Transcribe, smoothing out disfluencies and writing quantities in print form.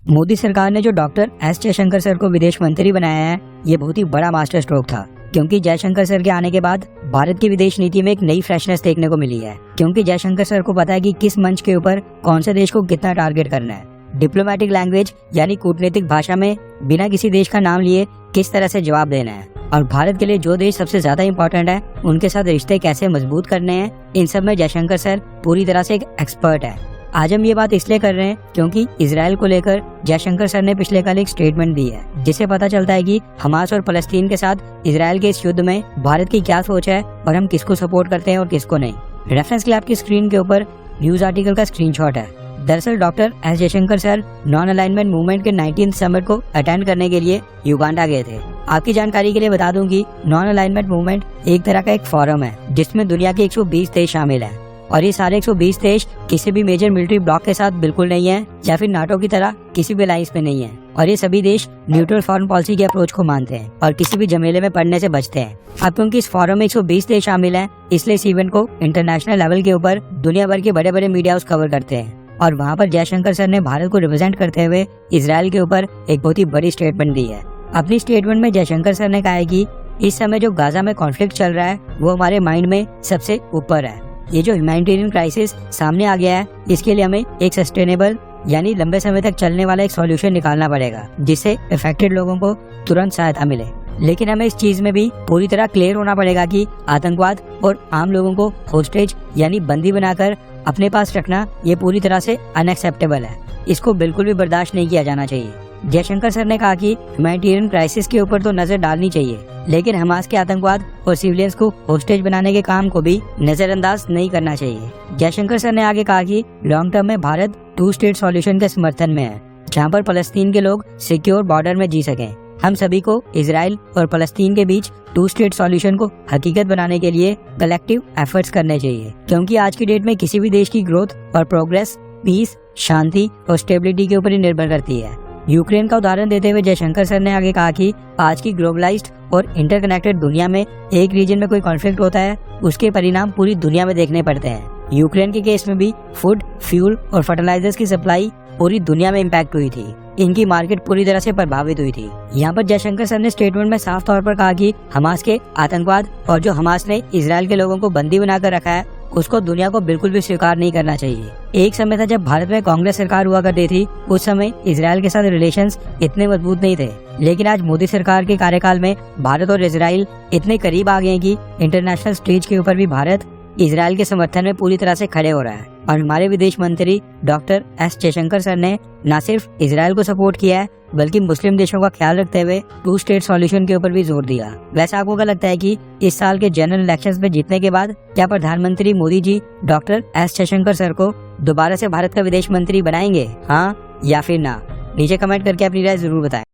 मोदी सरकार ने जो डॉक्टर एस जयशंकर सर को विदेश मंत्री बनाया है, ये बहुत ही बड़ा मास्टर स्ट्रोक था, क्योंकि जयशंकर सर के आने के बाद भारत की विदेश नीति में एक नई फ्रेशनेस देखने को मिली है। क्योंकि जयशंकर सर को पता है कि किस मंच के ऊपर कौन से देश को कितना टारगेट करना है। डिप्लोमेटिक लैंग्वेज यानी कूटनीतिक भाषा में बिना किसी देश का नाम लिए किस तरह से जवाब देना है, और भारत के लिए जो देश सबसे ज्यादा इम्पोर्टेंट है उनके साथ रिश्ते कैसे मजबूत करने हैं, इन सब में जयशंकर सर पूरी तरह से एक एक्सपर्ट है। आज हम ये बात इसलिए कर रहे हैं क्योंकि इजराइल को लेकर जयशंकर सर ने पिछले कल एक स्टेटमेंट दी है, जिससे पता चलता है कि हमास और फलस्तीन के साथ इजराइल के इस युद्ध में भारत की क्या सोच है और हम किसको सपोर्ट करते हैं और किसको नहीं। रेफरेंस के लिए आपकी स्क्रीन के ऊपर न्यूज आर्टिकल का स्क्रीनशॉट है। दरअसल doctor S Jaishankar sir non alignment movement के 19th समिट को अटेंड करने के लिए युगांडा गए थे। आपकी जानकारी के लिए बता दूं कि नॉन अलाइनमेंट मूवमेंट एक तरह का एक फोरम है जिसमें दुनिया के 120 देश शामिल हैं, और ये सारे 120 देश किसी भी मेजर मिलिट्री ब्लॉक के साथ बिल्कुल नहीं है या फिर नाटो की तरह किसी भी अलायंस में नहीं है, और ये सभी देश न्यूट्रल फॉरेन पॉलिसी के अप्रोच को मानते हैं और किसी भी झमेले में पड़ने से बचते हैं। अब क्योंकि इस फोरम में 120 देश शामिल हैं, इसलिए इस इवेंट को इंटरनेशनल लेवल के ऊपर दुनिया भर के बड़े बड़े मीडिया हाउस कवर करते हैं, और वहाँ पर जयशंकर सर ने भारत को रिप्रेजेंट करते हुए इजराइल के ऊपर एक बहुत ही बड़ी स्टेटमेंट दी है। अपनी स्टेटमेंट में जयशंकर सर ने कहा है कि इस समय जो गाजा में कॉन्फ्लिक्ट चल रहा है वो हमारे माइंड में सबसे ऊपर है। ये जो ह्यूमैनिटेरियन क्राइसिस सामने आ गया है, इसके लिए हमें एक सस्टेनेबल यानी लंबे समय तक चलने वाला एक सॉल्यूशन निकालना पड़ेगा जिससे अफेक्टेड लोगों को तुरंत सहायता मिले। लेकिन हमें इस चीज में भी पूरी तरह क्लियर होना पड़ेगा कि आतंकवाद और आम लोगों को होस्टेज यानी बंदी बनाकर अपने पास रखना ये पूरी तरह से अनएक्सेप्टेबल है। इसको बिल्कुल भी बर्दाश्त नहीं किया जाना चाहिए। जयशंकर सर ने कहा कि ह्यूमैनिटेरियन क्राइसिस के ऊपर तो नजर डालनी चाहिए, लेकिन हमास के आतंकवाद और सिविलियंस को होस्टेज बनाने के काम को भी नजरअंदाज नहीं करना चाहिए। जयशंकर सर ने आगे कहा कि लॉन्ग टर्म में भारत 2 स्टेट सॉल्यूशन के समर्थन में है, जहां पर फलस्तीन के लोग सिक्योर बॉर्डर में जी सकें। हम सभी को इजराइल और फलस्तीन के बीच 2 स्टेट सॉल्यूशन को हकीकत बनाने के लिए कलेक्टिव एफर्ट्स करने चाहिए, क्योंकि आज की डेट में किसी भी देश की ग्रोथ और प्रोग्रेस पीस, शांति और स्टेबिलिटी के ऊपर ही निर्भर करती है। यूक्रेन का उदाहरण देते हुए जयशंकर सर ने आगे कहा कि आज की ग्लोबलाइज्ड और इंटरकनेक्टेड दुनिया में एक रीजन में कोई कॉन्फ्लिक्ट होता है, उसके परिणाम पूरी दुनिया में देखने पड़ते हैं। यूक्रेन के केस में भी फूड, फ्यूल और फर्टिलाइजर्स की सप्लाई पूरी दुनिया में इम्पैक्ट हुई थी। इनकी मार्केट पूरी तरह से प्रभावित हुई थी। यहाँ पर जयशंकर सर ने स्टेटमेंट में साफ तौर पर कहा कि हमास के आतंकवाद और जो हमास ने इजराइल के लोगों को बंदी बनाकर रखा है, उसको दुनिया को बिल्कुल भी स्वीकार नहीं करना चाहिए। एक समय था जब भारत में कांग्रेस सरकार हुआ करती थी, उस समय इजराइल के साथ रिलेशंस इतने मजबूत नहीं थे, लेकिन आज मोदी सरकार के कार्यकाल में भारत और इजराइल इतने करीब आ गए हैं कि इंटरनेशनल स्टेज के ऊपर भी भारत इजराइल के समर्थन में पूरी तरह से खड़े हो रहा है। और हमारे विदेश मंत्री डॉक्टर एस जयशंकर सर ने न सिर्फ इजराइल को सपोर्ट किया है, बल्कि मुस्लिम देशों का ख्याल रखते हुए 2 स्टेट सॉल्यूशन के ऊपर भी जोर दिया। वैसे आपको क्या लगता है कि इस साल के जनरल इलेक्शंस में जीतने के बाद क्या प्रधानमंत्री Modi ji doctor S Jaishankar sir को दोबारा से भारत का विदेश मंत्री बनाएंगे, हाँ या फिर ना? नीचे कमेंट करके अपनी राय जरूर बताएं।